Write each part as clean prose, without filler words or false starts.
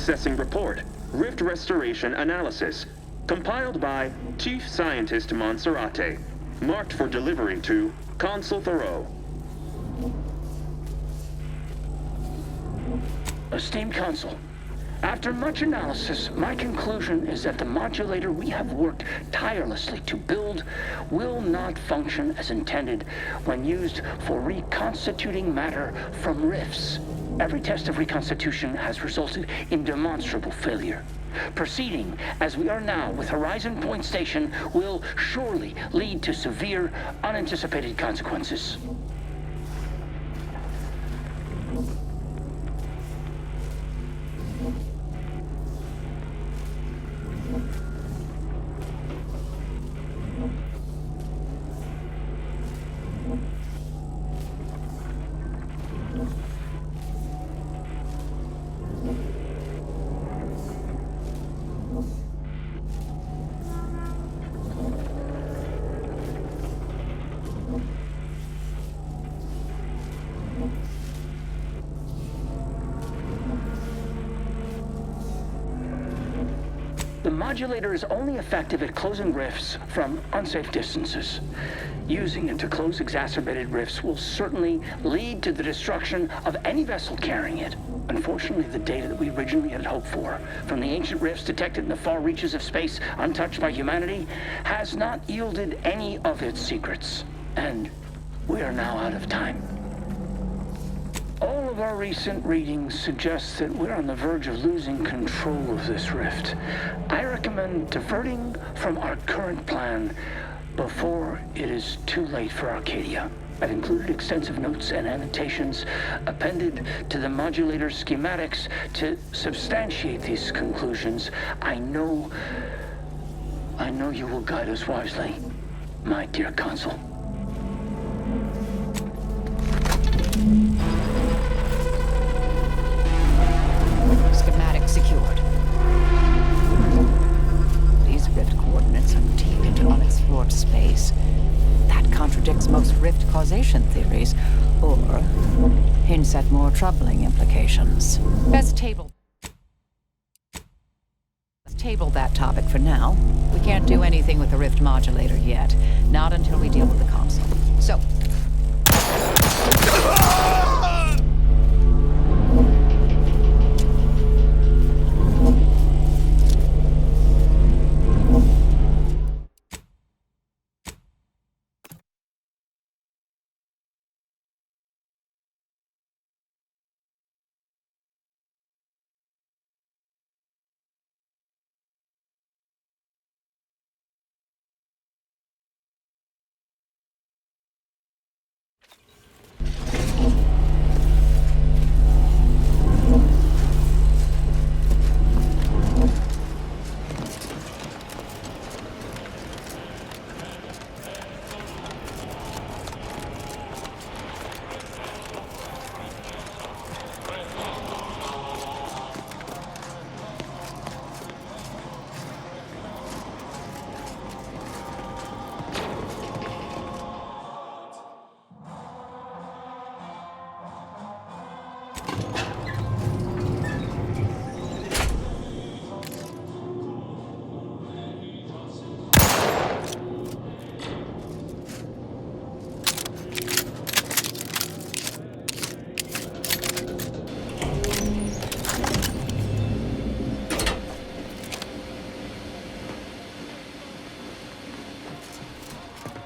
Accessing report. Rift restoration analysis. Compiled by Chief Scientist Monserrate. Marked for delivery to Consul Thoreau. Esteemed Consul, after much analysis, my conclusion is that the modulator we have worked tirelessly to build will not function as intended when used for reconstituting matter from rifts. Every test of reconstitution has resulted in demonstrable failure. Proceeding as we are now with Horizon Point Station will surely lead to severe, unanticipated consequences. The modulator is only effective at closing rifts from unsafe distances. Using it to close exacerbated rifts will certainly lead to the destruction of any vessel carrying it. Unfortunately, the data that we originally had hoped for from the ancient rifts detected in the far reaches of space untouched by humanity has not yielded any of its secrets. And we are now out of time. All of our recent readings suggest that we're on the verge of losing control of this rift. I recommend diverting from our current plan before it is too late for Arcadia. I've included extensive notes and annotations appended to the modulator schematics to substantiate these conclusions. I know you will guide us wisely, my dear Consul. Schematic secured. These rift coordinates are deep into unexplored space. That contradicts most rift causation theories, or hints at more troubling implications. Best table that topic for now. We can't do anything with the rift modulator yet. Not until we deal with the console. So...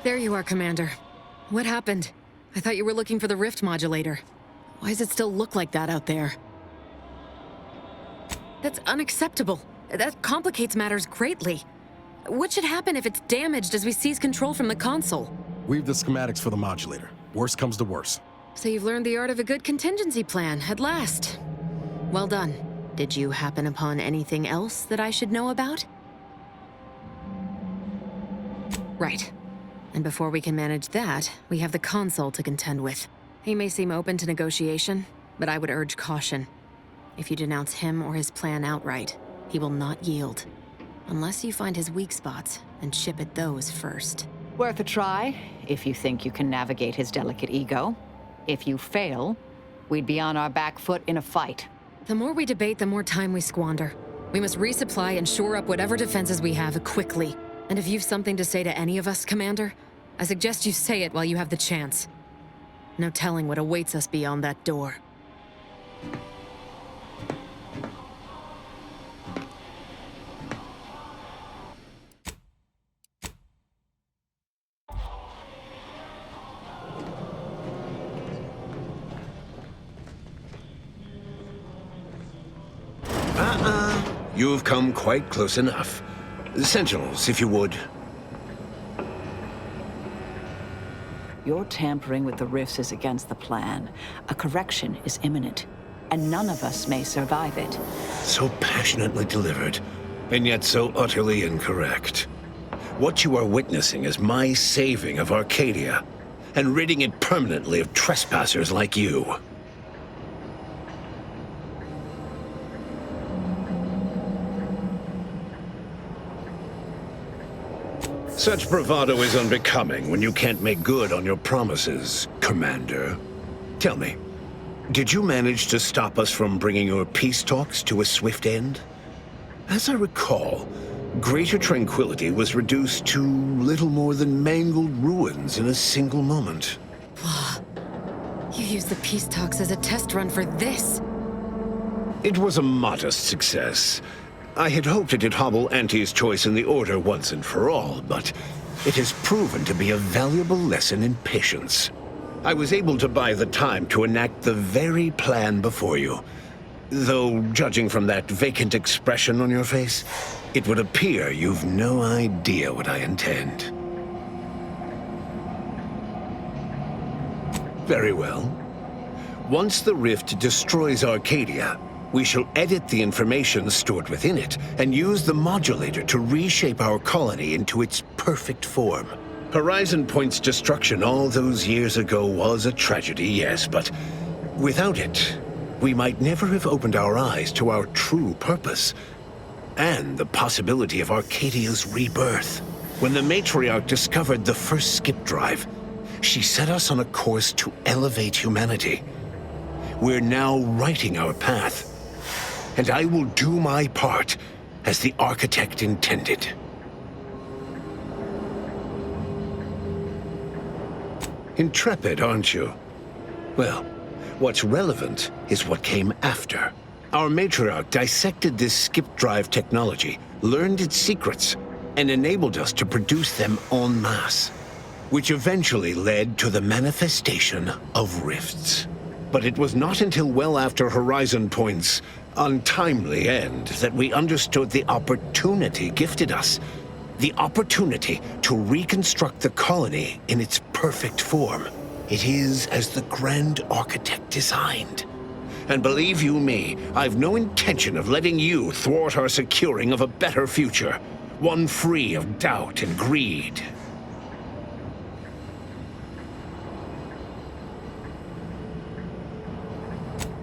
There you are, Commander. What happened? I thought you were looking for the rift modulator. Why does it still look like that out there? That's unacceptable. That complicates matters greatly. What should happen if it's damaged as we seize control from the console? We've the schematics for the modulator. Worst comes to worst. So you've learned the art of a good contingency plan, at last. Well done. Did you happen upon anything else that I should know about? Right. And before we can manage that, we have the console to contend with. He may seem open to negotiation, but I would urge caution. If you denounce him or his plan outright, he will not yield. Unless you find his weak spots and chip at those first. Worth a try, if you think you can navigate his delicate ego. If you fail, we'd be on our back foot in a fight. The more we debate, the more time we squander. We must resupply and shore up whatever defenses we have quickly. And if you've something to say to any of us, Commander, I suggest you say it while you have the chance. No telling what awaits us beyond that door. You've come quite close enough. Sentinels, if you would. Your tampering with the rifts is against the plan. A correction is imminent, and none of us may survive it. So passionately delivered, and yet so utterly incorrect. What you are witnessing is my saving of Arcadia, and ridding it permanently of trespassers like you. Such bravado is unbecoming when you can't make good on your promises, Commander. Tell me, did you manage to stop us from bringing your peace talks to a swift end? As I recall, Greater Tranquility was reduced to little more than mangled ruins in a single moment. You used the peace talks as a test run for this. It was a modest success. I had hoped it'd hobble Auntie's choice in the Order once and for all, but it has proven to be a valuable lesson in patience. I was able to buy the time to enact the very plan before you. Though, judging from that vacant expression on your face, it would appear you've no idea what I intend. Very well. Once the rift destroys Arcadia, we shall edit the information stored within it and use the modulator to reshape our colony into its perfect form. Horizon Point's destruction all those years ago was a tragedy, yes, but without it, we might never have opened our eyes to our true purpose and the possibility of Arcadia's rebirth. When the Matriarch discovered the first skip drive, she set us on a course to elevate humanity. We're now writing our path, and I will do my part as the architect intended. Intrepid, aren't you? Well, what's relevant is what came after. Our Matriarch dissected this skip drive technology, learned its secrets, and enabled us to produce them en masse, which eventually led to the manifestation of rifts. But it was not until well after Horizon Point's untimely end that we understood the opportunity gifted us. The opportunity to reconstruct the colony in its perfect form. It is as the Grand Architect designed. And believe you me, I've no intention of letting you thwart our securing of a better future, one free of doubt and greed.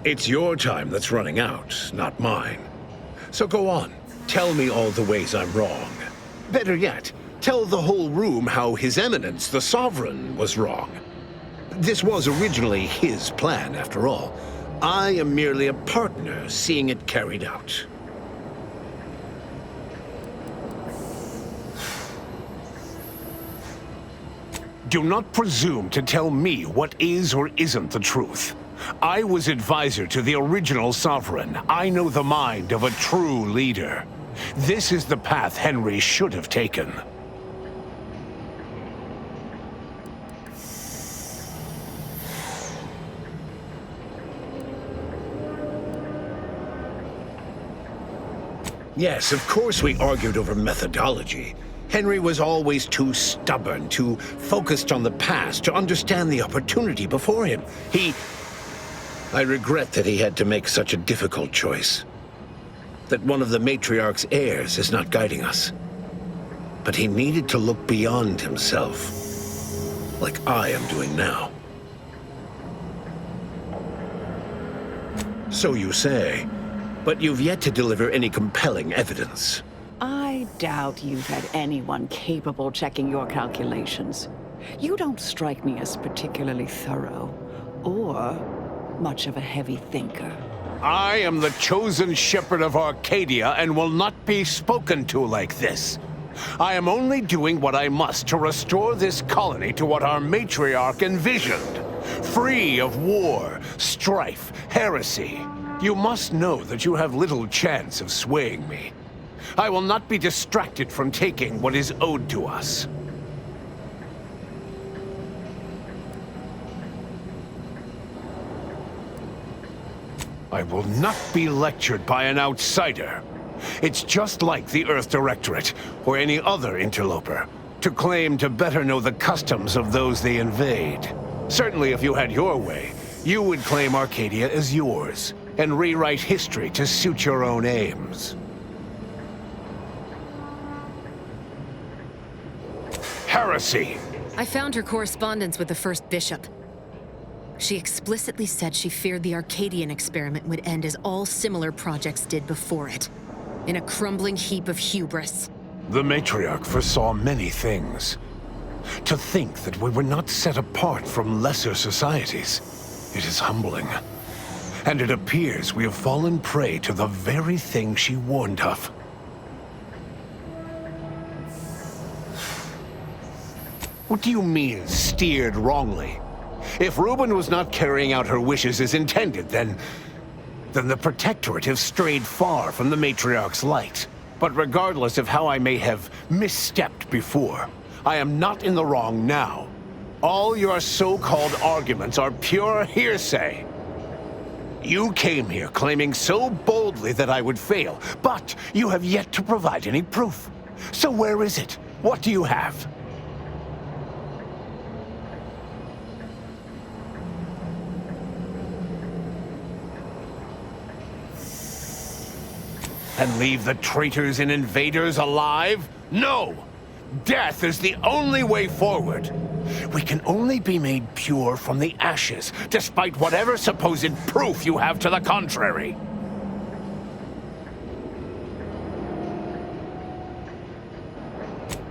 It's your time that's running out, not mine. So go on, tell me all the ways I'm wrong. Better yet, tell the whole room how His Eminence, the Sovereign, was wrong. This was originally his plan, after all. I am merely a partner seeing it carried out. Do not presume to tell me what is or isn't the truth. I was advisor to the original Sovereign. I know the mind of a true leader. This is the path Henry should have taken. Yes, of course we argued over methodology. Henry was always too stubborn, too focused on the past to understand the opportunity before him. I regret that he had to make such a difficult choice. That one of the Matriarch's heirs is not guiding us. But he needed to look beyond himself, like I am doing now. So you say, but you've yet to deliver any compelling evidence. I doubt you've had anyone capable checking your calculations. You don't strike me as particularly thorough, or much of a heavy thinker. I am the chosen shepherd of Arcadia and will not be spoken to like this. I am only doing what I must to restore this colony to what our matriarch envisioned. Free of war, strife, heresy. You must know that you have little chance of swaying me. I will not be distracted from taking what is owed to us. I will not be lectured by an outsider. It's just like the Earth Directorate, or any other interloper, to claim to better know the customs of those they invade. Certainly if you had your way, you would claim Arcadia as yours, and rewrite history to suit your own aims. Heresy! I found her correspondence with the First Bishop. She explicitly said she feared the Arcadian experiment would end as all similar projects did before it, in a crumbling heap of hubris. The Matriarch foresaw many things. To think that we were not set apart from lesser societies, it is humbling. And it appears we have fallen prey to the very thing she warned of. What do you mean, steered wrongly? If Reuben was not carrying out her wishes as intended, then the Protectorate have strayed far from the Matriarch's light. But regardless of how I may have misstepped before, I am not in the wrong now. All your so-called arguments are pure hearsay. You came here claiming so boldly that I would fail, but you have yet to provide any proof. So where is it? What do you have? And leave the traitors and invaders alive? No! Death is the only way forward. We can only be made pure from the ashes, despite whatever supposed proof you have to the contrary.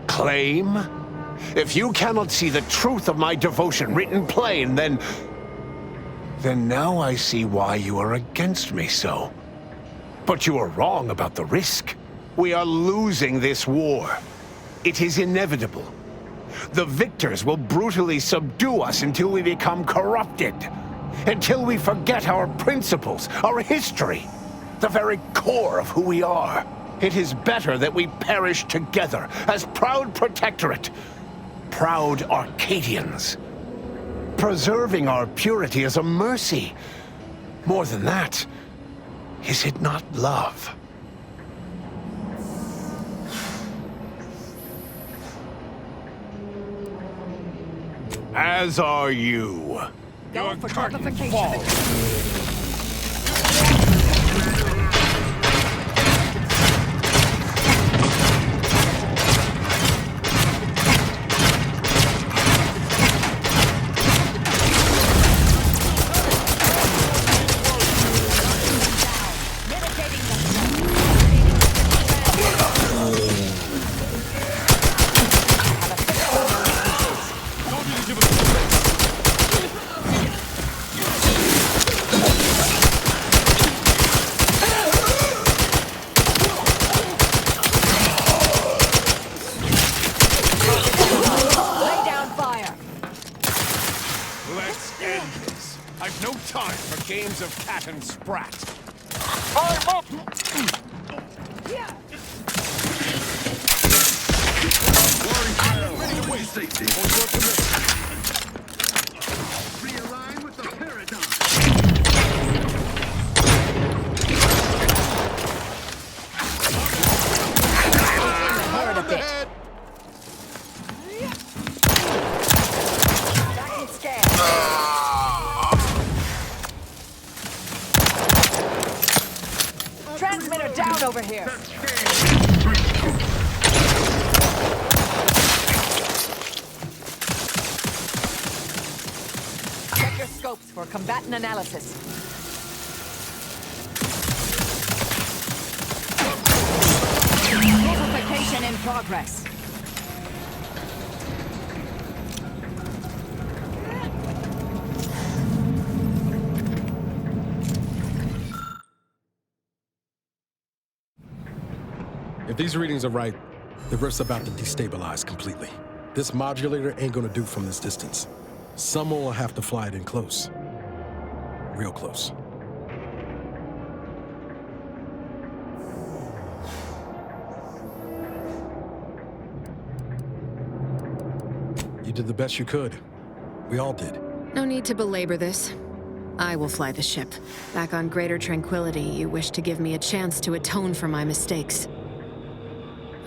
Claim? If you cannot see the truth of my devotion written plain, then now I see why you are against me so. But you are wrong about the risk. We are losing this war. It is inevitable. The victors will brutally subdue us until we become corrupted. Until we forget our principles, our history, the very core of who we are. It is better that we perish together as proud Protectorate, proud Arcadians. Preserving our purity is a mercy. More than that, is it not love? As are you. Go for fortification. Let's end this. I've no time for games of cat and sprat. Realign with the paradigm. Heard a bit. Back and scan. Transmitter down over here. Check your scopes for combatant analysis. Fortification in progress. If these readings are right, the rift's about to destabilize completely. This modulator ain't gonna do from this distance. Someone will have to fly it in close. Real close. You did the best you could. We all did. No need to belabor this. I will fly the ship. Back on Greater Tranquility, you wish to give me a chance to atone for my mistakes.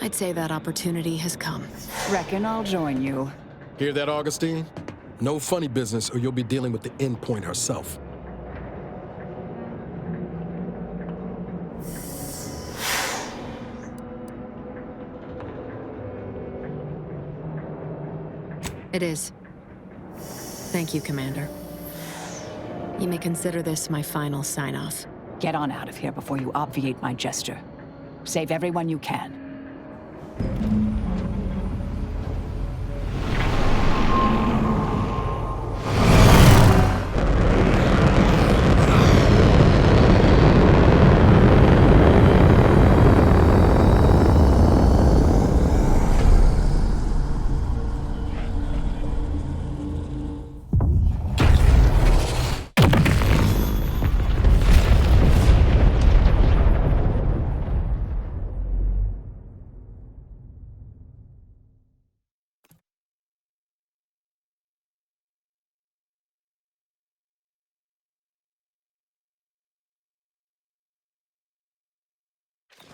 I'd say that opportunity has come. Reckon I'll join you. Hear that, Augustine? No funny business or you'll be dealing with the endpoint herself. It is. Thank you, Commander. You may consider this my final sign-off. Get on out of here before you obviate my gesture. Save everyone you can.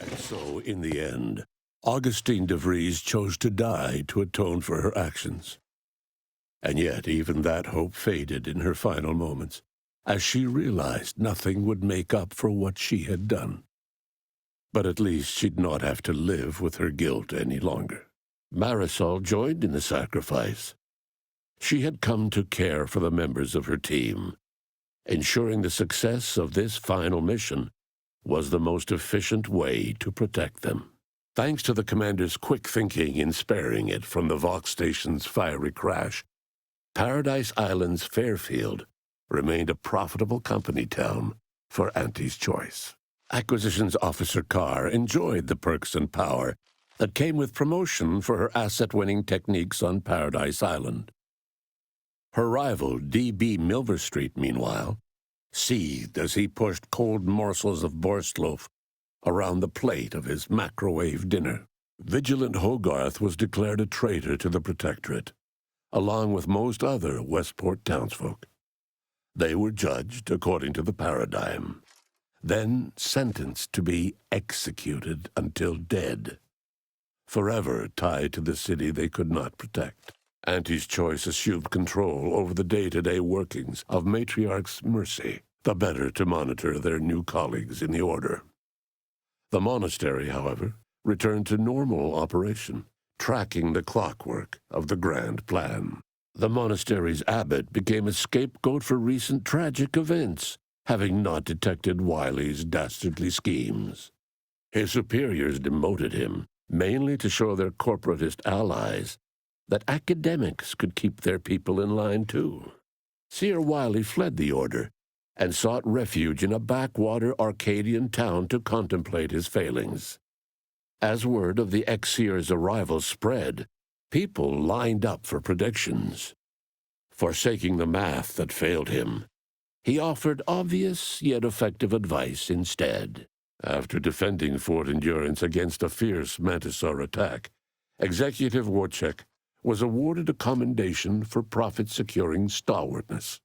And so, in the end, Augustine de Vries chose to die to atone for her actions. And yet, even that hope faded in her final moments, as she realized nothing would make up for what she had done. But at least she'd not have to live with her guilt any longer. Marisol joined in the sacrifice. She had come to care for the members of her team. Ensuring the success of this final mission was the most efficient way to protect them. Thanks to the commander's quick thinking in sparing it from the Vox station's fiery crash, Paradise Island's Fairfield remained a profitable company town for Auntie's Choice. Acquisitions Officer Carr enjoyed the perks and power that came with promotion for her asset-winning techniques on Paradise Island. Her rival, D.B. Milverstreet, meanwhile, seethed as he pushed cold morsels of Borstloaf around the plate of his macrowave dinner. Vigilant Hogarth was declared a traitor to the Protectorate, along with most other Westport townsfolk. They were judged according to the paradigm, then sentenced to be executed until dead, forever tied to the city they could not protect. Auntie's Choice assumed control over the day-to-day workings of Matriarch's Mercy, the better to monitor their new colleagues in the Order. The monastery, however, returned to normal operation, tracking the clockwork of the grand plan. The monastery's abbot became a scapegoat for recent tragic events, having not detected Wiley's dastardly schemes. His superiors demoted him, mainly to show their corporatist allies that academics could keep their people in line too. Seer Wiley fled the Order and sought refuge in a backwater Arcadian town to contemplate his failings. As word of the ex-seer's arrival spread, people lined up for predictions. Forsaking the math that failed him, he offered obvious yet effective advice instead. After defending Fort Endurance against a fierce Mantisaur attack, Executive Warchek was awarded a commendation for profit-securing stalwartness,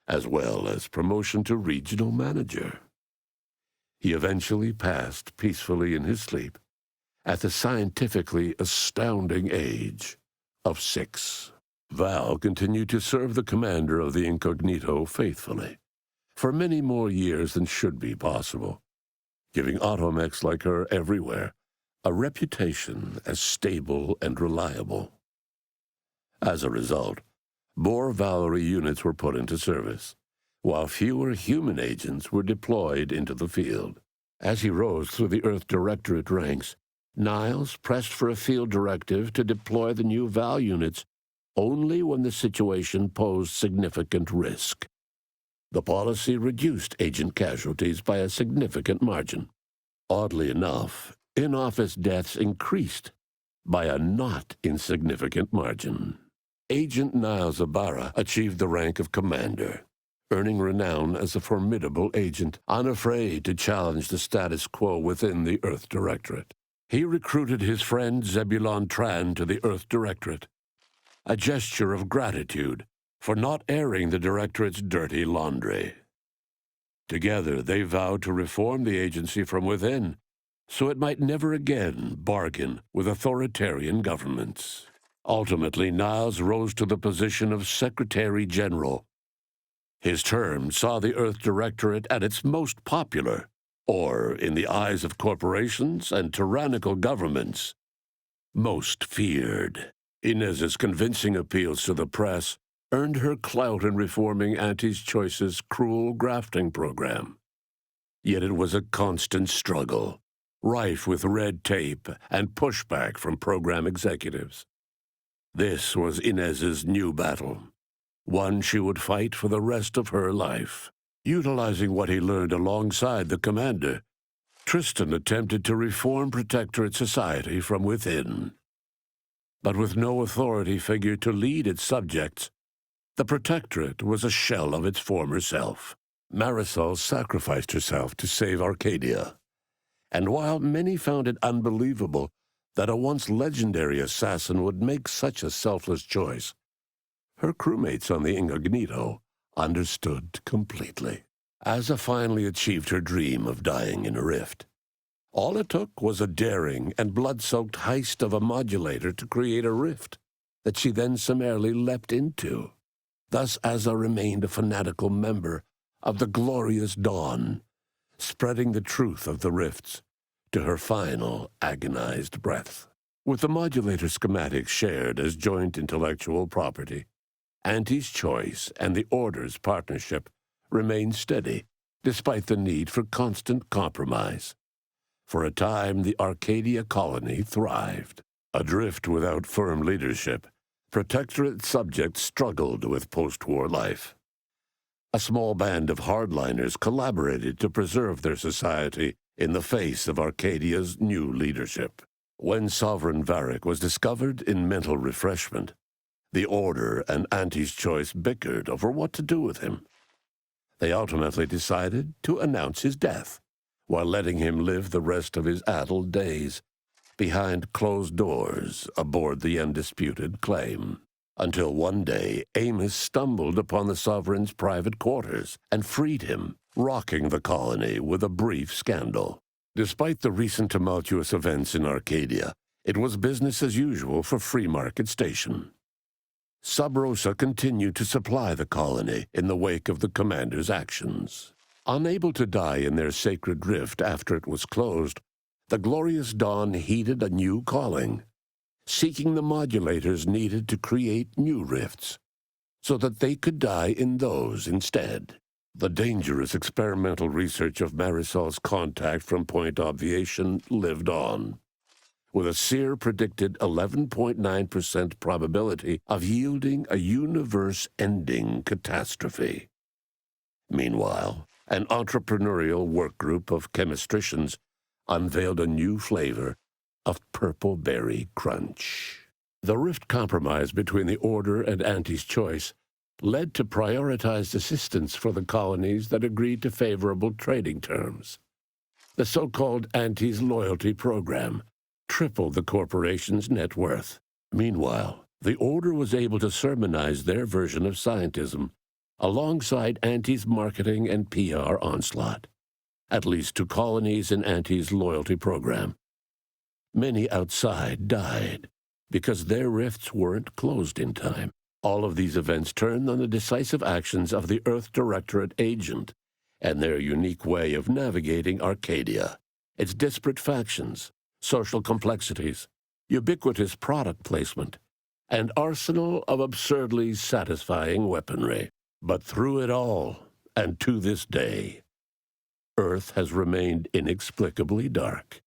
as well as promotion to regional manager. He eventually passed peacefully in his sleep at the scientifically astounding age of 6. Val continued to serve the commander of the Incognito faithfully, for many more years than should be possible, giving automechs like her everywhere a reputation as stable and reliable. As a result, more Valerie units were put into service, while fewer human agents were deployed into the field. As he rose through the Earth Directorate ranks, Niles pressed for a field directive to deploy the new Val units only when the situation posed significant risk. The policy reduced agent casualties by a significant margin. Oddly enough, in-office deaths increased by a not insignificant margin. Agent Niles Ibarra achieved the rank of commander, earning renown as a formidable agent, unafraid to challenge the status quo within the Earth Directorate. He recruited his friend Zebulon Tran to the Earth Directorate, a gesture of gratitude for not airing the Directorate's dirty laundry. Together, they vowed to reform the agency from within, so it might never again bargain with authoritarian governments. Ultimately, Niles rose to the position of Secretary General. His term saw the Earth Directorate at its most popular, or, in the eyes of corporations and tyrannical governments, most feared. Inez's convincing appeals to the press earned her clout in reforming Auntie's Choice's cruel grafting program. Yet it was a constant struggle, rife with red tape and pushback from program executives. This was Inez's new battle, one she would fight for the rest of her life. Utilizing what he learned alongside the commander, Tristan attempted to reform Protectorate society from within. But with no authority figure to lead its subjects, the Protectorate was a shell of its former self. Marisol sacrificed herself to save Arcadia. And while many found it unbelievable that a once legendary assassin would make such a selfless choice, her crewmates on the Incognito understood completely. Asa finally achieved her dream of dying in a rift. All it took was a daring and blood-soaked heist of a modulator to create a rift that she then summarily leapt into. Thus Asa remained a fanatical member of the Glorious Dawn, spreading the truth of the rifts to her final agonized breath. With the modulator schematics shared as joint intellectual property, Auntie's Choice and the Order's partnership remained steady, despite the need for constant compromise. For a time, the Arcadia colony thrived. Adrift without firm leadership, Protectorate subjects struggled with post-war life. A small band of hardliners collaborated to preserve their society in the face of Arcadia's new leadership. When Sovereign Varric was discovered in mental refreshment, the Order and Auntie's Choice bickered over what to do with him. They ultimately decided to announce his death, while letting him live the rest of his addled days behind closed doors aboard the undisputed claim. Until one day, Amos stumbled upon the Sovereign's private quarters and freed him, rocking the colony with a brief scandal. Despite the recent tumultuous events in Arcadia, it was business as usual for Free Market Station. Sub Rosa continued to supply the colony in the wake of the commander's actions. Unable to die in their sacred rift after it was closed, the Glorious Dawn heeded a new calling, seeking the modulators needed to create new rifts, so that they could die in those instead. The dangerous experimental research of Marisol's contact from Point Obviation lived on, with a Seer predicted 11.9% probability of yielding a universe-ending catastrophe. Meanwhile, an entrepreneurial work group of chemistricians unveiled a new flavor of Purple Berry Crunch. The rift compromise between the Order and Auntie's Choice led to prioritized assistance for the colonies that agreed to favorable trading terms. The so-called Auntie's Loyalty Program tripled the corporation's net worth. Meanwhile, the Order was able to sermonize their version of scientism alongside Auntie's marketing and PR onslaught, at least to colonies in Auntie's Loyalty Program. Many outside died because their rifts weren't closed in time. All of these events turned on the decisive actions of the Earth Directorate agent and their unique way of navigating Arcadia, its disparate factions, social complexities, ubiquitous product placement, and arsenal of absurdly satisfying weaponry. But through it all, and to this day, Earth has remained inexplicably dark.